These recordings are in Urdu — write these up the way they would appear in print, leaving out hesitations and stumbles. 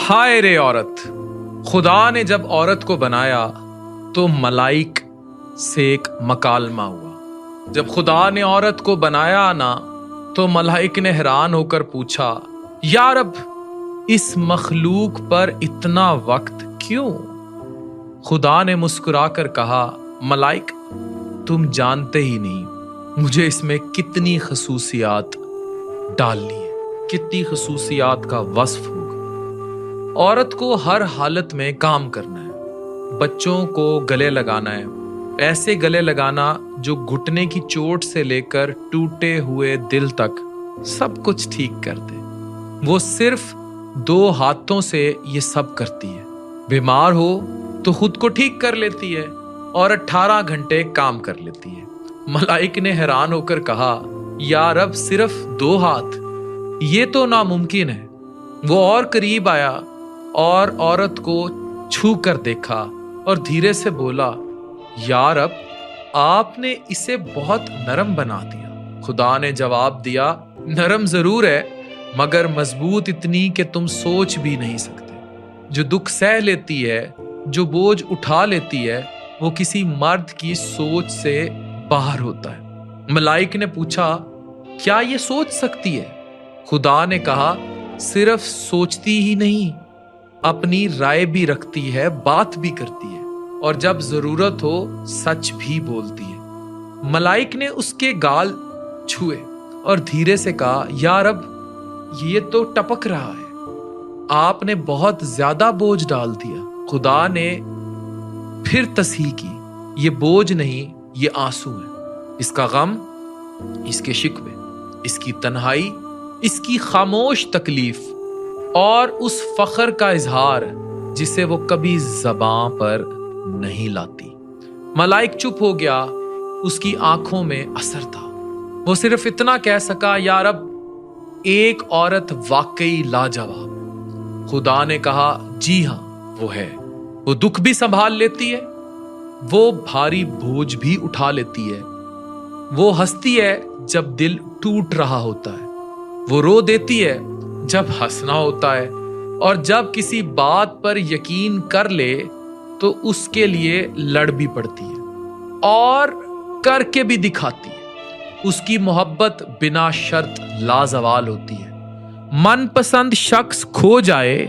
ہائے رے عورت، خدا نے جب عورت کو بنایا تو ملائک سے ایک مکالمہ ہوا۔ جب خدا نے عورت کو بنایا نا تو ملائک نے حیران ہو کر پوچھا، یا رب اس مخلوق پر اتنا وقت کیوں؟ خدا نے مسکرا کر کہا، ملائک تم جانتے ہی نہیں مجھے اس میں کتنی خصوصیات ڈالنی ہے، کتنی خصوصیات کا وصف ہوگا۔ عورت کو ہر حالت میں کام کرنا ہے، بچوں کو گلے لگانا ہے، ایسے گلے لگانا جو گھٹنے کی چوٹ سے لے کر ٹوٹے ہوئے دل تک سب کچھ ٹھیک کر دے۔ وہ صرف 2 ہاتھوں سے یہ سب کرتی ہے، بیمار ہو تو خود کو ٹھیک کر لیتی ہے اور 18 گھنٹے کام کر لیتی ہے۔ ملائک نے حیران ہو کر کہا، یا رب صرف 2 ہاتھ، یہ تو ناممکن ہے۔ وہ اور قریب آیا اور عورت کو چھو کر دیکھا اور دھیرے سے بولا، یا رب آپ نے اسے بہت نرم بنا دیا۔ خدا نے جواب دیا، نرم ضرور ہے مگر مضبوط اتنی کہ تم سوچ بھی نہیں سکتے۔ جو دکھ سہ لیتی ہے، جو بوجھ اٹھا لیتی ہے، وہ کسی مرد کی سوچ سے باہر ہوتا ہے۔ ملائک نے پوچھا، کیا یہ سوچ سکتی ہے؟ خدا نے کہا، صرف سوچتی ہی نہیں، اپنی رائے بھی رکھتی ہے، بات بھی کرتی ہے، اور جب ضرورت ہو سچ بھی بولتی ہے۔ ملائک نے اس کے گال چھوئے اور دھیرے سے کہا، یا رب یہ تو ٹپک رہا ہے، آپ نے بہت زیادہ بوجھ ڈال دیا۔ خدا نے پھر تصحیح کی، یہ بوجھ نہیں، یہ آنسو ہے، اس کا غم، اس کے شکوے، اس کی تنہائی، اس کی خاموش تکلیف اور اس فخر کا اظہار جسے وہ کبھی زباں پر نہیں لاتی۔ ملائک چپ ہو گیا، اس کی آنکھوں میں اثر تھا۔ وہ صرف اتنا کہہ سکا، یا رب ایک عورت واقعی لاجواب۔ خدا نے کہا، جی ہاں وہ ہے، وہ دکھ بھی سنبھال لیتی ہے، وہ بھاری بوجھ بھی اٹھا لیتی ہے، وہ ہنستی ہے جب دل ٹوٹ رہا ہوتا ہے، وہ رو دیتی ہے جب ہنسنا ہوتا ہے، اور جب کسی بات پر یقین کر لے تو اس کے لیے لڑ بھی پڑتی ہے اور کر کے بھی دکھاتی ہے۔ اس کی محبت بنا شرط لازوال ہوتی ہے۔ من پسند شخص کھو جائے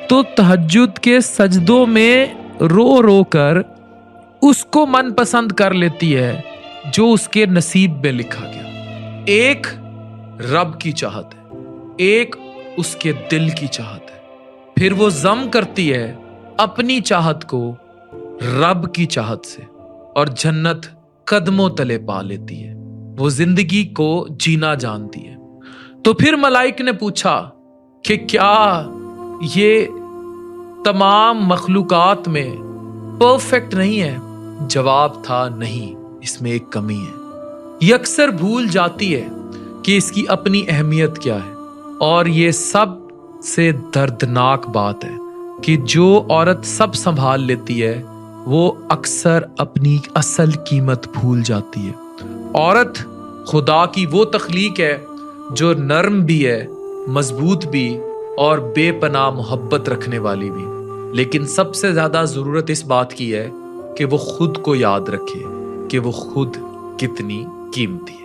تو تہجد کے سجدوں میں رو رو کر اس کو من پسند کر لیتی ہے جو اس کے نصیب میں لکھا گیا۔ ایک رب کی چاہت ہے، ایک اس کے دل کی چاہت ہے، پھر وہ ضم کرتی ہے اپنی چاہت کو رب کی چاہت سے اور جنت قدموں تلے پا لیتی ہے۔ وہ زندگی کو جینا جانتی ہے۔ تو پھر ملائک نے پوچھا کہ کیا یہ تمام مخلوقات میں پرفیکٹ نہیں ہے؟ جواب تھا، نہیں، اس میں ایک کمی ہے۔ یہ اکثر بھول جاتی ہے کہ اس کی اپنی اہمیت کیا ہے، اور یہ سب سے دردناک بات ہے کہ جو عورت سب سنبھال لیتی ہے وہ اکثر اپنی اصل قیمت بھول جاتی ہے۔ عورت خدا کی وہ تخلیق ہے جو نرم بھی ہے، مضبوط بھی اور بے پناہ محبت رکھنے والی بھی، لیکن سب سے زیادہ ضرورت اس بات کی ہے کہ وہ خود کو یاد رکھے کہ وہ خود کتنی قیمتی ہے۔